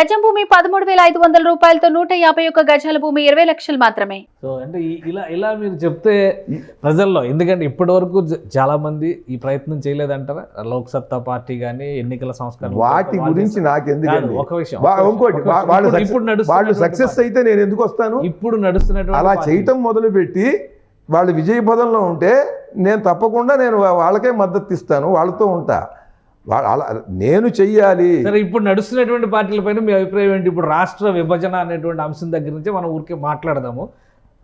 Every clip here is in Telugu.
గజం భూమి 13,500 రూపాయలతో 151 గజాల భూమి 20 లక్షలు మాత్రమే. సో అంటే ఇలా మీరు చెప్తే ప్రజల్లో, ఎందుకంటే ఇప్పటి వరకు చాలా మంది ఈ ప్రయత్నం చేయలేదంటారా? లోక్ సత్తా పార్టీ కానీ ఎన్నికల సంస్కరణ వాటి గురించి నాకెందుకండి. ఒక విషయం, ఇంకోటి వాళ్ళు సక్సెస్ అయితే నేను ఎందుకు వస్తాను? ఇప్పుడు నడుస్తున్నటువంటి అలా చేయటం మొదలుపెట్టి వాళ్ళు విజయ పదంలో ఉంటే నేను తప్పకుండా వాళ్ళకే మద్దతు ఇస్తాను, వాళ్ళతో ఉంటా. అలా నేను చెయ్యాలి. సరే, ఇప్పుడు నడుస్తున్నటువంటి పార్టీలపైన మీ అభిప్రాయం ఏంటి? ఇప్పుడు రాష్ట్ర విభజన అనేటువంటి అంశం దగ్గర నుంచి మనం ఊరికే మాట్లాడదాము.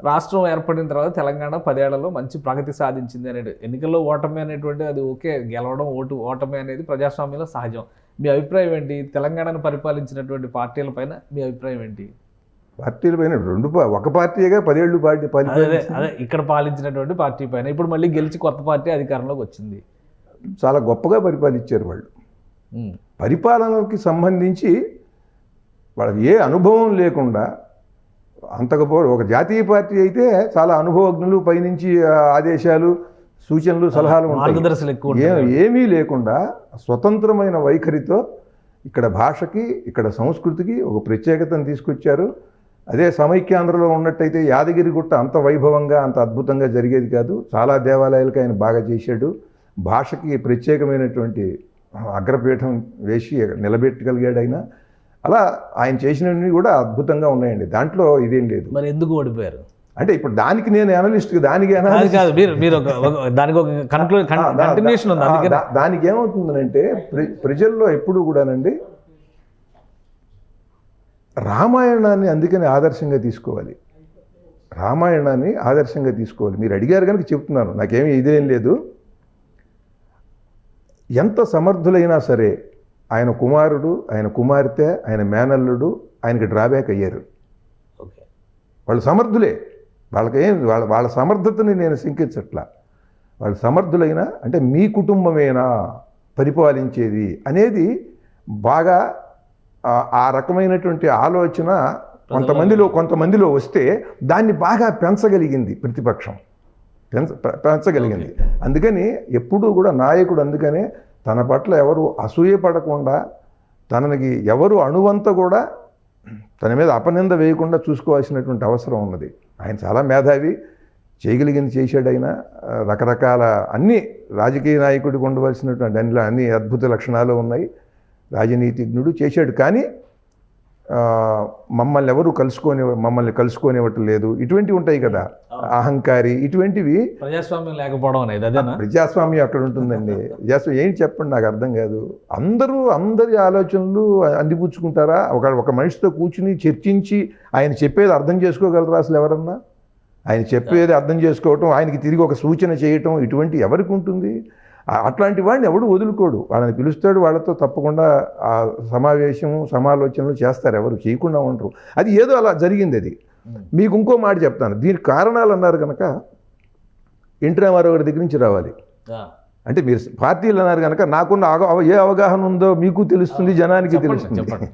రాష్ట్రం ఏర్పడిన తర్వాత తెలంగాణ 10 ఏళ్లలో మంచి ప్రగతి సాధించింది అనేది, ఎన్నికల్లో ఓటమి అనేటువంటి అది ఓకే, గెలవడం ఓటమి అనేది ప్రజాస్వామ్యంలో సహజం. మీ అభిప్రాయం ఏంటి? తెలంగాణను పరిపాలించినటువంటి పార్టీలపైన మీ అభిప్రాయం ఏంటి? పార్టీలపైన ఒక పార్టీగా 10 ఏళ్ళు అదే ఇక్కడ పాలించినటువంటి పార్టీ పైన ఇప్పుడు మళ్ళీ గెలిచి కొత్త పార్టీ అధికారంలోకి వచ్చింది. చాలా గొప్పగా పరిపాలించారు వాళ్ళు. పరిపాలనకి సంబంధించి వాళ్ళకి ఏ అనుభవం లేకుండా ఒక జాతీయ పార్టీ అయితే చాలా అనుభవజ్ఞులు, పైనుంచి ఆదేశాలు, సూచనలు, సలహాలు ఉంటాయి. ఏమీ లేకుండా స్వతంత్రమైన వైఖరితో ఇక్కడ భాషకి, ఇక్కడ సంస్కృతికి ఒక ప్రత్యేకతను తీసుకొచ్చారు. అదే సమైక్యాంధ్రలో ఉన్నట్టయితే యాదగిరిగుట్ట అంత వైభవంగా, అంత అద్భుతంగా జరిగేది కాదు. చాలా దేవాలయాలకు ఆయన బాగా చేశాడు. భాషకి ప్రత్యేకమైనటువంటి అగ్రపీఠం వేసి నిలబెట్టగలిగాడు ఆయన. అలా ఆయన చేసినవి కూడా అద్భుతంగా ఉన్నాయండి, దాంట్లో ఇదేం లేదు. మరి ఎందుకు ఓడిపోయారు అంటే ఇప్పుడు దానికి నేను అనలిస్ట్, దానికి దానికి ఏమవుతుందంటే ప్రజల్లో ఎప్పుడు కూడానండి రామాయణాన్ని అందుకని ఆదర్శంగా తీసుకోవాలి. రామాయణాన్ని ఆదర్శంగా తీసుకోవాలి. మీరు అడిగారు కనుక చెప్తున్నాను, నాకేమీ ఇదేం లేదు. ఎంత సమర్థులైనా సరే ఆయన కుమారుడు, ఆయన కుమార్తె, ఆయన మేనల్లుడు ఆయనకి డ్రాబ్యాక్ అయ్యారు. వాళ్ళు సమర్థులే, వాళ్ళ సమర్థతని నేను శంకించట్లా. వాళ్ళు సమర్థులైనా అంటే మీ కుటుంబమేనా పరిపాలించేది అనేది బాగా ఆ రకమైనటువంటి ఆలోచన కొంతమందిలో వస్తే దాన్ని బాగా పెంచగలిగింది ప్రతిపక్షం, పెంచగలిగింది. అందుకని ఎప్పుడూ కూడా నాయకుడు అందుకనే తన పట్ల ఎవరు అసూయపడకుండా, తనకి ఎవరు అణువంత కూడా తన మీద అపనింద వేయకుండా చూసుకోవాల్సినటువంటి అవసరం ఉన్నది. ఆయన చాలా మేధావి, చేయగలిగింది చేశాడు. ఆయన రకరకాల అన్ని రాజకీయ నాయకుడికి ఉండవలసినటువంటి అన్ని అద్భుత లక్షణాలు ఉన్నాయి. రాజనీతిజ్ఞుడు చేశాడు. కానీ మమ్మల్ని కలుసుకొనివ్వటం లేదు, ఇటువంటివి ఉంటాయి కదా, అహంకారి, ఇటువంటివి. ప్రజాస్వామ్యం లేకపోవడం అనేది అదేనా? ప్రజాస్వామ్యం అక్కడ ఉంటుందండి. ప్రజాస్వామ్యం ఏంటి చెప్పండి, నాకు అర్థం కాదు. అందరి ఆలోచనలు అందిపుచ్చుకుంటారా? ఒక మనిషితో కూర్చుని చర్చించి ఆయన చెప్పేది అర్థం చేసుకోగలరా అసలు ఎవరన్నా? ఆయన చెప్పేది అర్థం చేసుకోవటం, ఆయనకి తిరిగి ఒక సూచన చేయటం, ఇటువంటి ఎవరికి ఉంటుంది? అట్లాంటి వాడిని ఎవడు వదులుకోడు. వాళ్ళని పిలుస్తాడు, వాళ్ళతో తప్పకుండా ఆ సమాలోచనలు చేస్తారు, ఎవరు చేయకుండా ఉండరు. అది ఏదో అలా జరిగింది. అది మీకు ఇంకో మాట చెప్తాను, దీనికి కారణాలు అన్నారు కనుక ఎన్టీ రామారావు గారి దగ్గర నుంచి రావాలి. అంటే మీరు పార్టీలు అన్నారు కనుక నాకున్న ఏ అవగాహన ఉందో మీకు తెలుస్తుంది, జనానికి తెలుస్తుంది.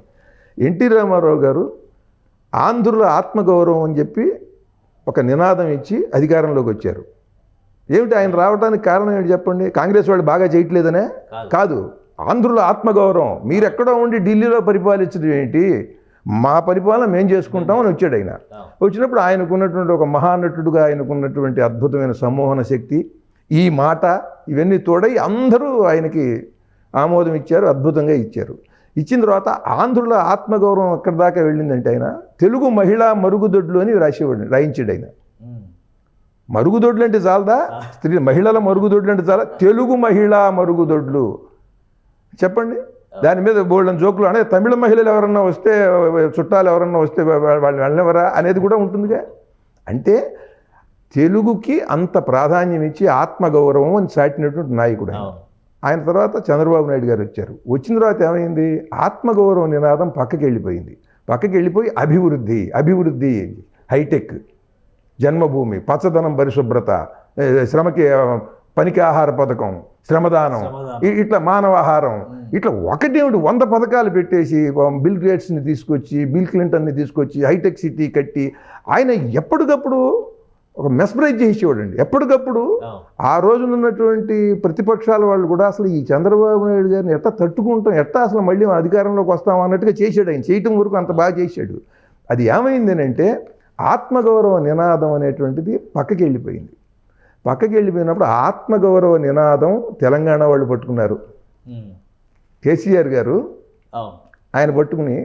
ఎన్టీ రామారావు గారు ఆంధ్రుల ఆత్మగౌరవం అని చెప్పి ఒక నినాదం ఇచ్చి అధికారంలోకి వచ్చారు. ఏమిటి ఆయన రావడానికి కారణం ఏంటి చెప్పండి? కాంగ్రెస్ వాళ్ళు బాగా చేయట్లేదనే కాదు, ఆంధ్రుల ఆత్మగౌరవం. మీరెక్కడో ఉండి ఢిల్లీలో పరిపాలించడం ఏంటి, మా పరిపాలన మేము చేసుకుంటామని వచ్చాడు ఆయన. వచ్చినప్పుడు ఆయనకున్నటువంటి ఒక మహానటుడుగా ఆయనకున్నటువంటి అద్భుతమైన సమ్మోహన శక్తి, ఈ మాట, ఇవన్నీ తోడై అందరూ ఆయనకి ఆమోదం ఇచ్చారు, అద్భుతంగా ఇచ్చారు. ఇచ్చిన తర్వాత ఆంధ్రుల ఆత్మగౌరవం ఎక్కడి దాకా వెళ్ళిందంటే ఆయన తెలుగు మహిళా మరుగుదొడ్లు అని రాయించాడు ఆయన. మరుగుదొడ్లు అంటే చాలదా? మహిళల మరుగుదొడ్లు అంటే చాలా, తెలుగు మహిళా మరుగుదొడ్లు చెప్పండి. దాని మీద బోల్డెన్ జోకులు అనే, తమిళ మహిళలు ఎవరన్నా వస్తే, చుట్టాలు ఎవరన్నా వస్తే వాళ్ళు వెళ్ళవరా అనేది కూడా ఉంటుందిగా. అంటే తెలుగుకి అంత ప్రాధాన్యం ఇచ్చి ఆత్మగౌరవం అని చాటినటువంటి నాయకుడు ఆయన. తర్వాత చంద్రబాబు నాయుడు గారు వచ్చారు. వచ్చిన తర్వాత ఏమైంది? ఆత్మగౌరవ నినాదం పక్కకి వెళ్ళిపోయి అభివృద్ధి, హైటెక్, జన్మభూమి, పచ్చదనం, పరిశుభ్రత, పనికి ఆహార పథకం, శ్రమదానం, ఇట్లా మానవాహారం, ఇట్లా 100 పథకాలు పెట్టేసి బిల్ గేట్స్ని తీసుకొచ్చి, బిల్ క్లింటన్ని తీసుకొచ్చి హైటెక్ సిటీ కట్టి ఆయన ఎప్పటికప్పుడు ఒక మెస్మరైజ్ చేసేవాడండి ఎప్పటికప్పుడు. ఆ రోజున ఉన్నటువంటి ప్రతిపక్షాల వాళ్ళు కూడా అసలు ఈ చంద్రబాబు నాయుడు గారిని ఎట్లా తట్టుకుంటాం, ఎట్లా అసలు మళ్ళీ అధికారంలోకి వస్తాం అన్నట్టుగా చేశాడు ఆయన. చేయటం వరకు అంత బాగా చేశాడు. అది ఏమైంది అంటే ఆత్మగౌరవ నినాదం అనేటువంటిది పక్కకి వెళ్ళిపోయింది. పక్కకి వెళ్ళిపోయినప్పుడు ఆత్మగౌరవ నినాదం తెలంగాణ వాళ్ళు పట్టుకున్నారు. కేసీఆర్ గారు ఆయన పట్టుకుని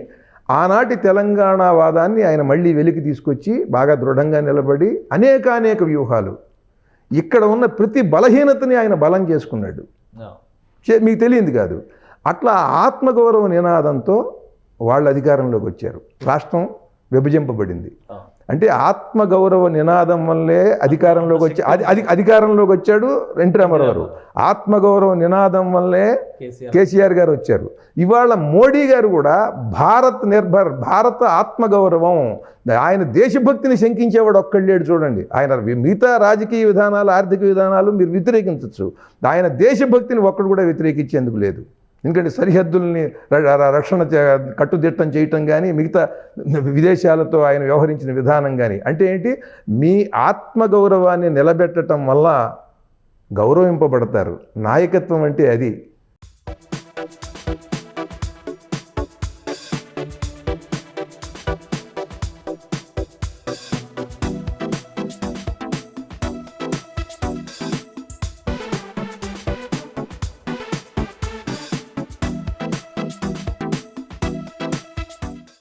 ఆనాటి తెలంగాణ వాదాన్ని ఆయన మళ్ళీ వెలికి తీసుకొచ్చి బాగా దృఢంగా నిలబడి అనేక వ్యూహాలు, ఇక్కడ ఉన్న ప్రతి బలహీనతని ఆయన బలం చేసుకున్నాడు. మీకు తెలియంది కాదు. అట్లా ఆత్మగౌరవ నినాదంతో వాళ్ళు అధికారంలోకి వచ్చారు. రాష్ట్రం విభజింపబడింది. అంటే ఆత్మగౌరవ నినాదం వల్లే అధికారంలోకి అధికారంలోకి వచ్చాడు ఎన్టీ రామారావు గారు. ఆత్మగౌరవ నినాదం వల్లే కేసీఆర్ గారు వచ్చారు. ఇవాళ మోడీ గారు కూడా భారత్ నిర్భర్, భారత ఆత్మగౌరవం, ఆయన దేశభక్తిని శంకించేవాడు ఒక్కళ్ళేడు చూడండి. ఆయన మిగతా రాజకీయ విధానాలు, ఆర్థిక విధానాలు మీరు వ్యతిరేకించవచ్చు, ఆయన దేశభక్తిని ఒక్కడు కూడా వ్యతిరేకించేందుకు లేదు. ఎందుకంటే సరిహద్దుల్ని రక్షణ కట్టుదిట్టం చేయటం కానీ, మిగతా విదేశాలతో ఆయన వ్యవహరించిన విధానం కానీ, అంటే ఏంటి, మీ ఆత్మగౌరవాన్ని నిలబెట్టడం వల్ల గౌరవింపబడతారు. నాయకత్వం అంటే అది.